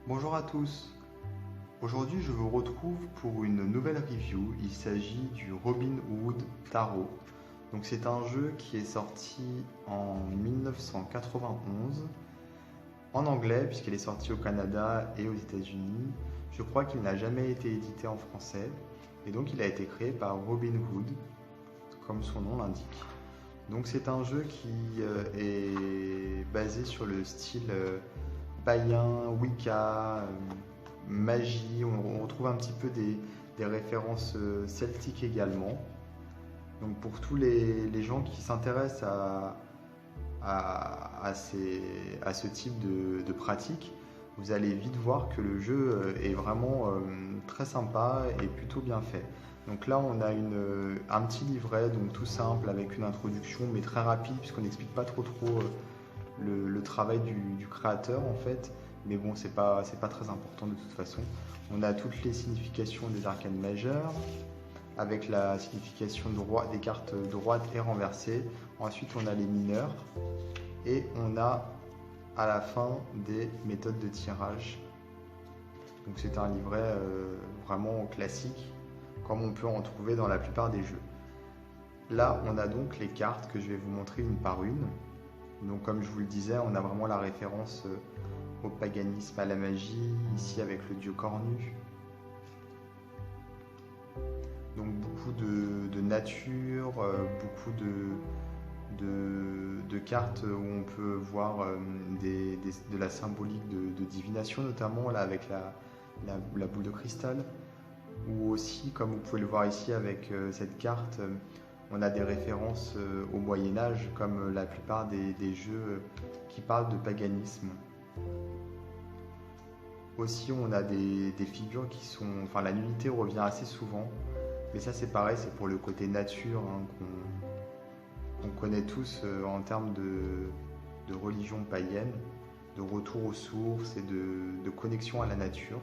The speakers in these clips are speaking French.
Bonjour à tous. Aujourd'hui, je vous retrouve pour une nouvelle review. Il s'agit du Robin Hood Tarot. Donc, c'est un jeu qui est sorti en 1991 en anglais, puisqu'il est sorti au Canada et aux États-Unis. Je crois qu'il n'a jamais été édité en français. Et donc, il a été créé par Robin Hood, comme son nom l'indique. Donc, c'est un jeu qui est basé sur le style païen, Wicca, magie. On retrouve un petit peu des références celtiques également. Donc pour tous les gens qui s'intéressent à ce type de pratique, vous allez vite voir que le jeu est vraiment très sympa et plutôt bien fait. Donc là, on a un petit livret, donc tout simple, avec une introduction, mais très rapide, puisqu'on n'explique pas trop le travail du créateur en fait. Mais bon, c'est pas très important de toute façon. On a toutes les significations des arcanes majeures, avec la signification des cartes droites et renversées. Ensuite, on a les mineurs. Et on a à la fin des méthodes de tirage. Donc c'est un livret vraiment classique, comme on peut en trouver dans la plupart des jeux. Là, on a donc les cartes que je vais vous montrer une par une. Donc comme je vous le disais, on a vraiment la référence au paganisme, à la magie, ici avec le dieu cornu. Donc beaucoup de nature, beaucoup de cartes où on peut voir de la symbolique de divination, notamment là avec la boule de cristal. Ou aussi, comme vous pouvez le voir ici avec cette carte, on a des références au Moyen-Âge, comme la plupart des jeux qui parlent de paganisme. Aussi, on a des figures qui sont... Enfin, la nullité revient assez souvent, mais ça c'est pareil, c'est pour le côté nature qu'on connaît tous en termes de religion païenne, de retour aux sources et de connexion à la nature.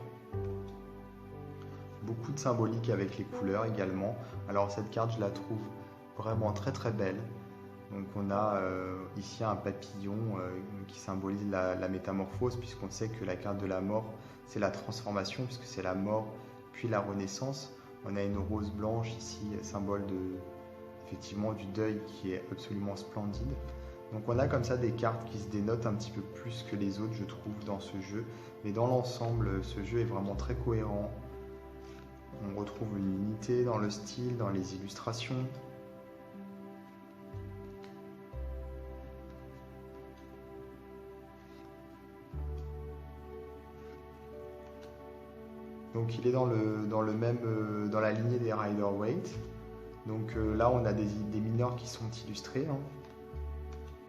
Beaucoup de symbolique avec les couleurs également. Alors cette carte, je la trouve vraiment très très belle. Donc on a ici un papillon qui symbolise la métamorphose, puisqu'on sait que la carte de la mort, c'est la transformation, puisque c'est la mort puis la renaissance. On a une rose blanche ici, symbole effectivement du deuil, qui est absolument splendide. Donc on a comme ça des cartes qui se dénotent un petit peu plus que les autres, je trouve, dans ce jeu. Mais dans l'ensemble, ce jeu est vraiment très cohérent. On retrouve une unité dans le style, dans les illustrations. Donc il est dans dans la lignée des Rider-Waite. Donc là on a des mineurs qui sont illustrés, hein.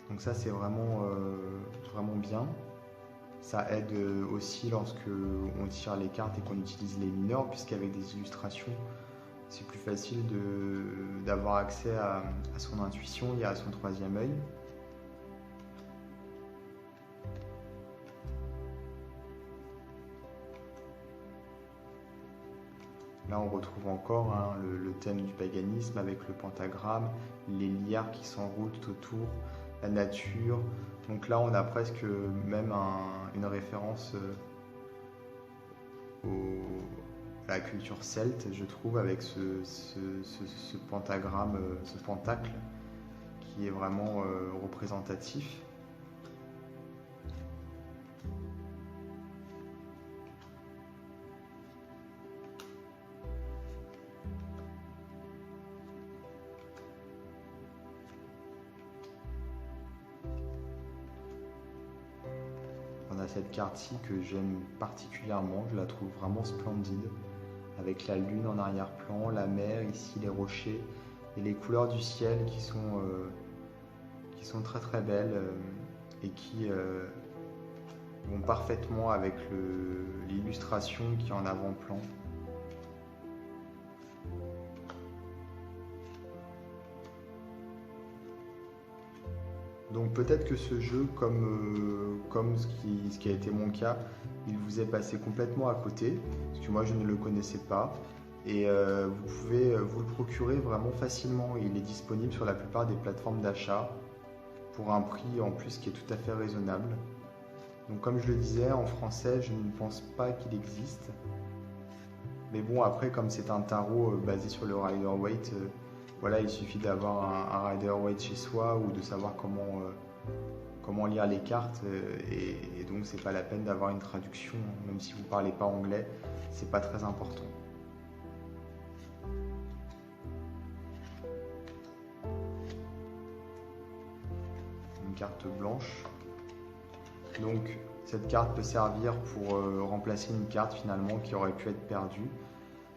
Donc ça c'est vraiment bien. Ça aide aussi lorsque on tire les cartes et qu'on utilise les mineurs, puisqu'avec des illustrations c'est plus facile d'avoir accès à son intuition et à son troisième œil. Là, on retrouve encore hein, le thème du paganisme avec le pentagramme, les liards qui s'enroulent tout autour, la nature. Donc là, on a presque même une référence à la culture celte, je trouve, avec ce pentagramme, ce pentacle, qui est vraiment représentatif. On a cette carte-ci que j'aime particulièrement, je la trouve vraiment splendide, avec la lune en arrière-plan, la mer, ici les rochers, et les couleurs du ciel qui sont très très belles et qui vont parfaitement avec l'illustration qui est en avant-plan. Donc peut-être que ce jeu, comme ce qui a été mon cas, il vous est passé complètement à côté, parce que moi je ne le connaissais pas. Et vous pouvez vous le procurer vraiment facilement. Il est disponible sur la plupart des plateformes d'achat pour un prix en plus qui est tout à fait raisonnable. Donc comme je le disais, en français, je ne pense pas qu'il existe. Mais bon, après, comme c'est un tarot basé sur le Rider-Waite, voilà, il suffit d'avoir un Rider-Waite chez soi ou de savoir comment lire les cartes. Et donc, c'est pas la peine d'avoir une traduction, même si vous parlez pas anglais, c'est pas très important. Une carte blanche. Donc, cette carte peut servir pour remplacer une carte finalement qui aurait pu être perdue.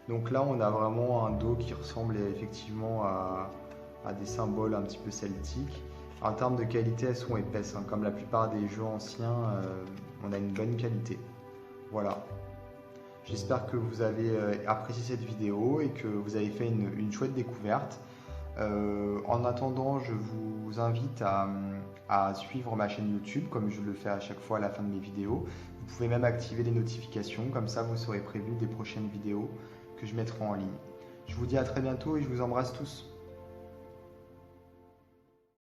Donc là, on a vraiment un dos qui ressemble effectivement à des symboles un petit peu celtiques. En termes de qualité, elles sont épaisses, hein. Comme la plupart des jeux anciens, on a une bonne qualité. Voilà. J'espère que vous avez apprécié cette vidéo et que vous avez fait une chouette découverte. En attendant, je vous invite à suivre ma chaîne YouTube, comme je le fais à chaque fois à la fin de mes vidéos. Vous pouvez même activer les notifications, comme ça vous serez prévenu des prochaines vidéos que je mettrai en ligne. Je vous dis à très bientôt et je vous embrasse tous.